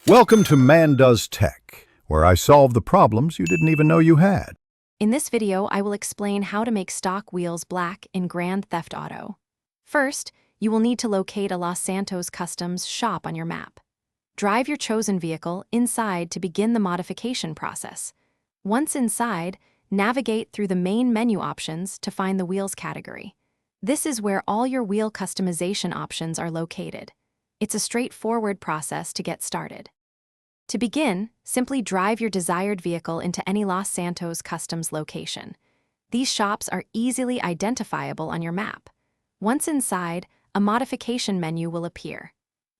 Welcome to Man Does Tech, where I solve the problems you didn't even know you had. In this video, I will explain how to make stock wheels black in Grand Theft Auto. First, you will need to locate a Los Santos Customs shop on your map. Drive your chosen vehicle inside to begin the modification process. Once inside, navigate through the main menu options to find the wheels category. This is where all your wheel customization options are located. It's a straightforward process to get started. To begin, simply drive your desired vehicle into any Los Santos Customs location. These shops are easily identifiable on your map. Once inside, a modification menu will appear.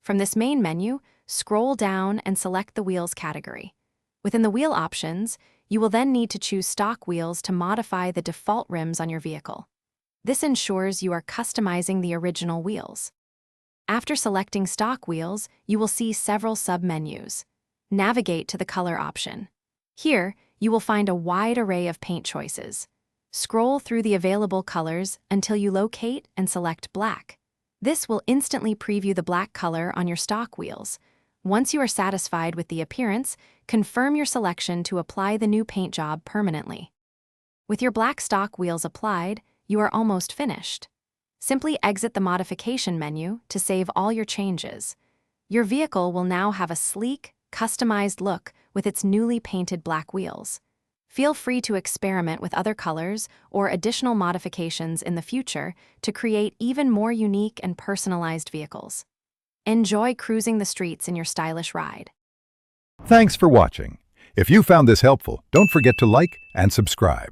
From this main menu, scroll down and select the wheels category. Within the wheel options, you will then need to choose stock wheels to modify the default rims on your vehicle. This ensures you are customizing the original wheels. After selecting stock wheels, you will see several sub-menus. Navigate to the color option. Here, you will find a wide array of paint choices. Scroll through the available colors until you locate and select black. This will instantly preview the black color on your stock wheels. Once you are satisfied with the appearance, confirm your selection to apply the new paint job permanently. With your black stock wheels applied, you are almost finished. Simply exit the modification menu to save all your changes. Your vehicle will now have a sleek, customized look with its newly painted black wheels. Feel free to experiment with other colors or additional modifications in the future to create even more unique and personalized vehicles. Enjoy cruising the streets in your stylish ride. Thanks for watching. If you found this helpful, don't forget to like and subscribe.